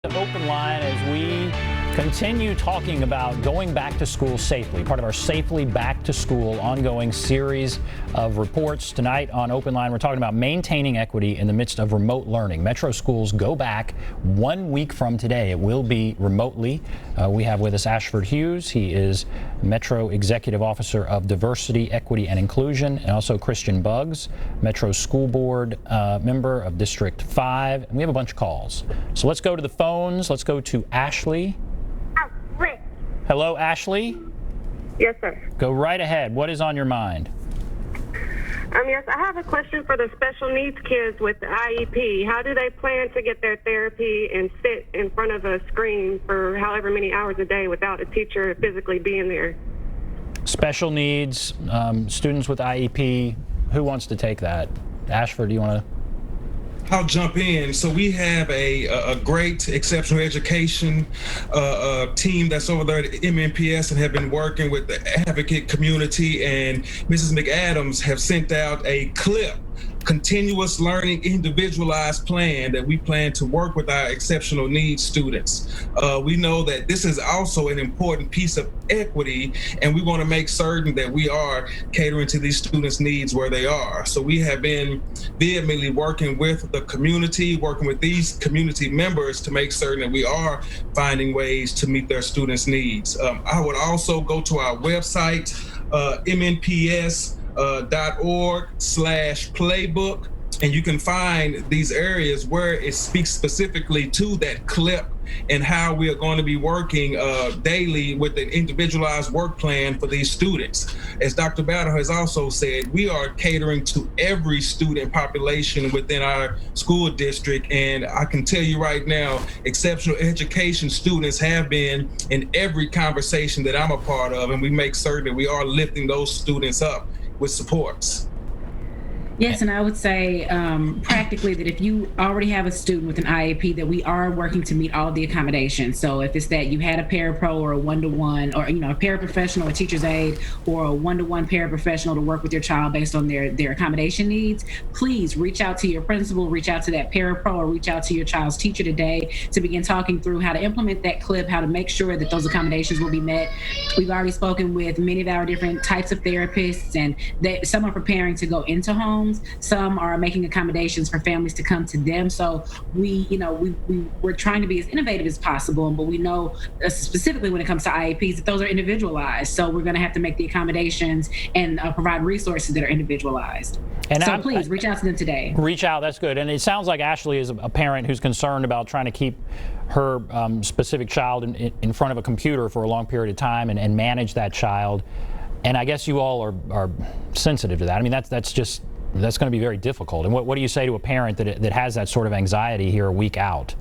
Open line as we continue talking about going back to school safely, part of our Safely Back to School ongoing series of reports. Tonight on Open Line, we're talking about maintaining equity in the midst of remote learning. Metro schools go back 1 week from today. It will be remotely. We have with us Ashford Hughes. He is Metro Executive Officer of Diversity, Equity, and Inclusion, and also Christiane Buggs, Metro School Board member of District 5. And we have a bunch of calls. So let's go to the phones. Let's go to Ashley. Hello, Ashley? Yes, sir. Go right ahead. What is on your mind? Yes, I have a question for the special needs kids with the IEP. How do they plan to get their therapy and sit in front of a screen for however many hours a day without a teacher physically being there? Special needs, students with IEP. Who wants to take that? Ashford, do you want to? I'll jump in. So we have a great exceptional education team that's over there at MNPS and have been working with the advocate community, and Mrs. McAdams have sent out a CLIP, continuous learning individualized plan that we plan to work with our exceptional needs students. We know that this is also an important piece of equity, and we want to make certain that we are catering to these students' needs where they are. So we have been vehemently working with the community, working with these community members to make certain that we are finding ways to meet their students' needs. I would also go to our website, MNPS.org/playbook, and you can find these areas where it speaks specifically to that CLIP and how we are going to be working daily with an individualized work plan for these students. As Dr. Battle has also said, we are catering to every student population within our school district, and I can tell you right now, exceptional education students have been in every conversation that I'm a part of, and we make certain that we are lifting those students up with supports. Yes, and I would say practically that if you already have a student with an IEP, that we are working to meet all the accommodations. So if it's that you had a parapro or a one-to-one, or a paraprofessional, a teacher's aide, or a one-to-one paraprofessional to work with your child based on their accommodation needs, please reach out to your principal, reach out to that parapro, or reach out to your child's teacher today to begin talking through how to implement that CLIP, how to make sure that those accommodations will be met. We've already spoken with many of our different types of therapists, and some are preparing to go into homes. Some are making accommodations for families to come to them. So we're trying to be as innovative as possible, but we know specifically when it comes to IEPs that those are individualized. So we're going to have to make the accommodations and provide resources that are individualized. And so please reach out to them today. Reach out, that's good. And it sounds like Ashley is a parent who's concerned about trying to keep her specific child in front of a computer for a long period of time and manage that child. And I guess you all are sensitive to that. I mean, that's going to be very difficult. And what do you say to a parent that has that sort of anxiety here a week out?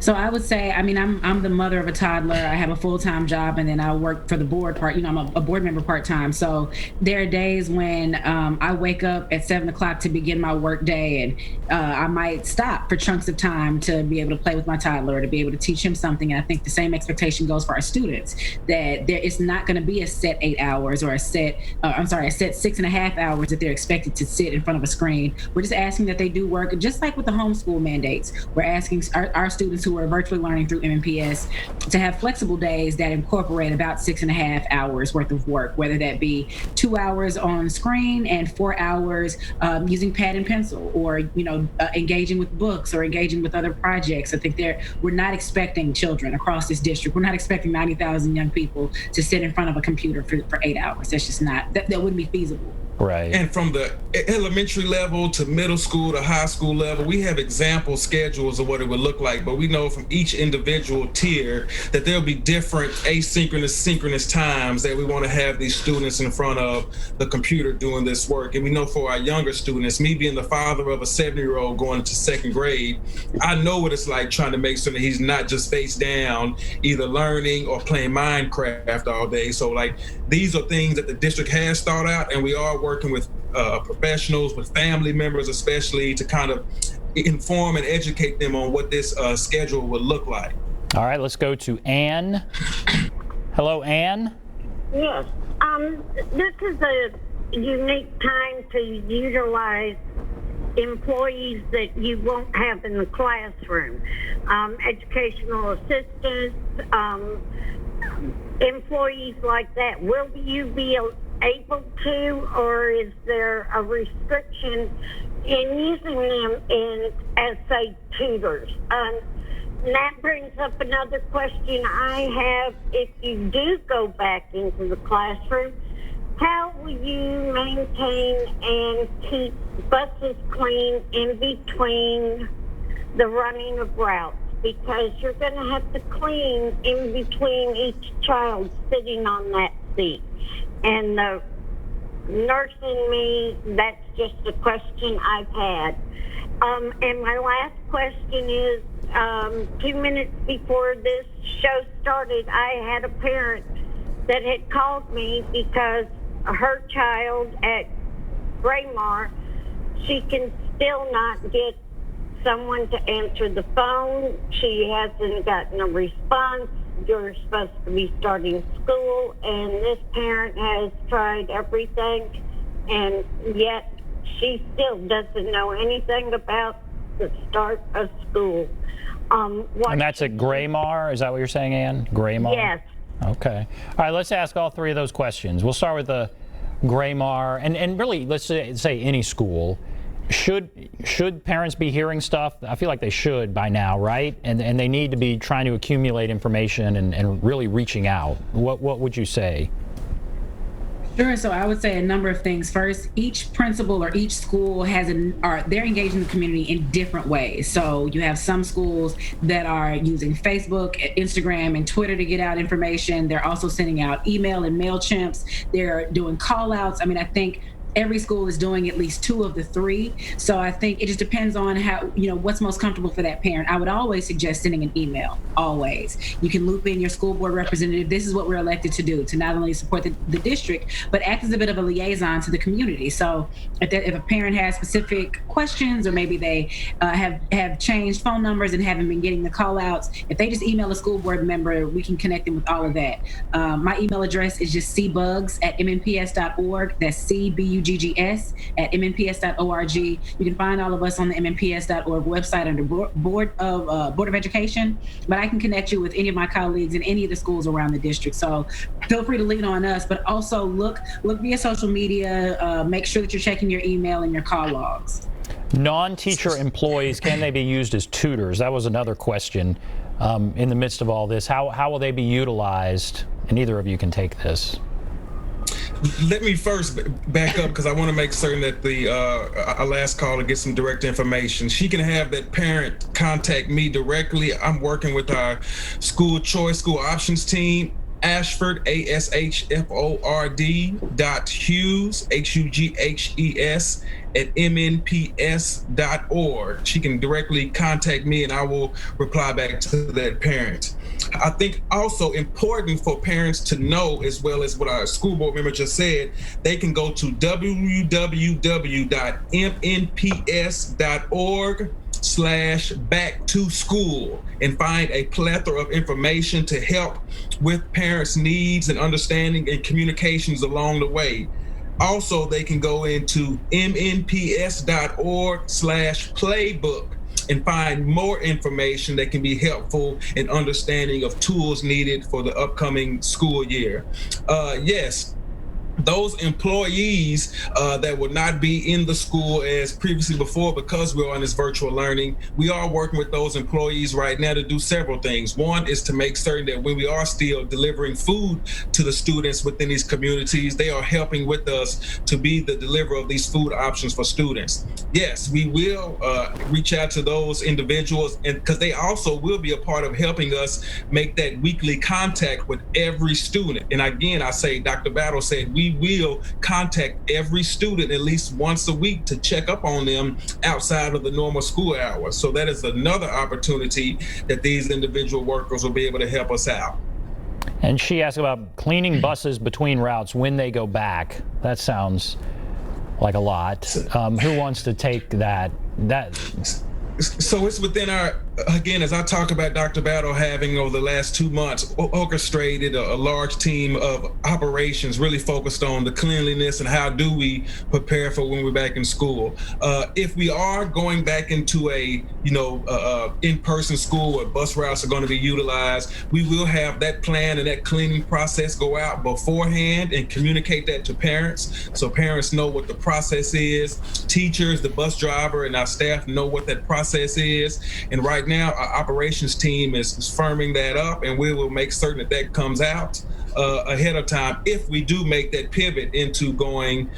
So I would say, I'm the mother of a toddler. I have a full-time job, and then I work for the board part. I'm a board member part-time. So there are days when I wake up at 7 o'clock to begin my work day, and I might stop for chunks of time to be able to play with my toddler, to be able to teach him something. And I think the same expectation goes for our students, that it's not going to be a set 8 hours or a set 6.5 hours that they're expected to sit in front of a screen. We're just asking that they do work, just like with the homeschool mandates. We're asking our students who are virtually learning through MNPS to have flexible days that incorporate about 6.5 hours worth of work, whether that be 2 hours on screen and 4 hours using pad and pencil, or engaging with books or engaging with other projects. I think we're not expecting children across this district. We're not expecting 90,000 young people to sit in front of a computer for 8 hours. That's just not, that wouldn't be feasible. Right. And from the elementary level to middle school to high school level, we have example schedules of what it would look like, but we know from each individual tier that there'll be different asynchronous, synchronous times that we want to have these students in front of the computer doing this work. And we know for our younger students, me being the father of a 7-year-old going into 2nd grade, I know what it's like trying to make sure that he's not just face down, either learning or playing Minecraft all day. So these are things that the district has thought out, and we are working with professionals, with family members especially, to kind of inform and educate them on what this schedule would look like. All right, let's go to Ann. Hello, Ann. Yes. This is a unique time to utilize employees that you won't have in the classroom, educational assistants, employees like that. Will you be able to, or is there a restriction in using them as, say, tutors? And that brings up another question I have. If you do go back into the classroom, how will you maintain and keep buses clean in between the running of routes? Because you're going to have to clean in between each child sitting on that seat. And the nurse in me, that's just a question I've had. And my last question is, 2 minutes before this show started, I had a parent that had called me because her child at Braemar, she can still not get someone to answer the phone. She hasn't gotten a response. You're supposed to be starting school, and this parent has tried everything, and yet she still doesn't know anything about the start of school. And that's at Braemar? Is that what you're saying, Ann? Braemar? Yes. Okay. All right, let's ask all three of those questions. We'll start with the Braemar, and really, let's say any school. Should parents be hearing stuff? I feel like they should by now, right? And they need to be trying to accumulate information and really reaching out. What would you say? Sure. So I would say a number of things. First, each principal or each school they're engaging the community in different ways. So you have some schools that are using Facebook, Instagram, and Twitter to get out information. They're also sending out email and MailChimps. They're doing call outs. I mean, I think every school is doing at least 2 of the 3. So I think it just depends on how, what's most comfortable for that parent. I would always suggest sending an email, always. You can loop in your school board representative. This is what we're elected to do, to not only support the district, but act as a bit of a liaison to the community. So if a parent has specific questions, or maybe they have changed phone numbers and haven't been getting the call outs, if they just email a school board member, we can connect them with all of that. My email address is just cbuggs@mnps.org. That's CBUGGS at mnps.org. You can find all of us on the mnps.org website under Board of Education, but I can connect you with any of my colleagues in any of the schools around the district. So feel free to lean on us, but also look via social media. Make sure that you're checking your email and your call logs. Non-teacher employees, can they be used as tutors? That was another question in the midst of all this. How will they be utilized? And either of you can take this. Let me first back up, because I want to make certain that our last caller gets some direct information. She can have that parent contact me directly. I'm working with our school choice, school options team. Ashford, ASHFORD .Hughes, HUGHES at MNPS.org. She can directly contact me and I will reply back to that parent. I think also important for parents to know, as well as what our school board member just said, they can go to www.mnps.org/back-to-school and find a plethora of information to help with parents' needs and understanding and communications along the way. Also, they can go into mnps.org/playbook and find more information that can be helpful in understanding of tools needed for the upcoming school year. Yes, those employees that would not be in the school as previously before, because we're on this virtual learning, we are working with those employees right now to do several things. One is to make certain that when we are still delivering food to the students within these communities, they are helping with us to be the deliverer of these food options for students. Yes, we will reach out to those individuals, and because they also will be a part of helping us make that weekly contact with every student. And again, I say, Dr. Battle said, we will contact every student at least once a week to check up on them outside of the normal school hours. So that is another opportunity that these individual workers will be able to help us out. And she asked about cleaning buses between routes when they go back. That sounds like a lot. Who wants to take that? So it's within our again, as I talk about Dr. Battle having over the last 2 months orchestrated a large team of operations really focused on the cleanliness and how do we prepare for when we're back in school. If we are going back into a in-person school where bus routes are going to be utilized, we will have that plan and that cleaning process go out beforehand and communicate that to parents, so parents know what the process is. Teachers, the bus driver, and our staff know what that process is. And right now, our operations team is firming that up, and we will make certain that that comes out ahead of time if we do make that pivot into going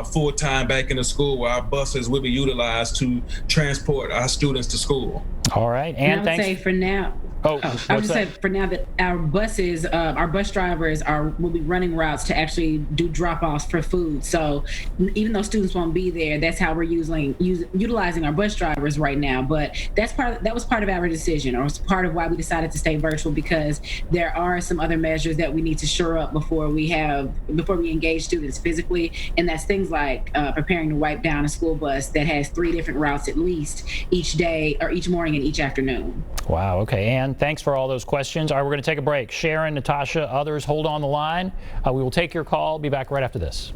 full-time back into school, where our buses will be utilized to transport our students to school. All right, and I would say for now. I would say for now that our buses, our bus drivers will be running routes to actually do drop-offs for food. So even though students won't be there, that's how we're utilizing our bus drivers right now. But that was part of our decision, or was part of why we decided to stay virtual, because there are some other measures that we need to shore up before we engage students physically, and that's things like preparing to wipe down a school bus that has 3 different routes at least each day, or each morning and each afternoon. Wow. Okay. And thanks for all those questions. All right, we're going to take a break. Sharon, Natasha, others, hold on the line. We will take your call. Be back right after this.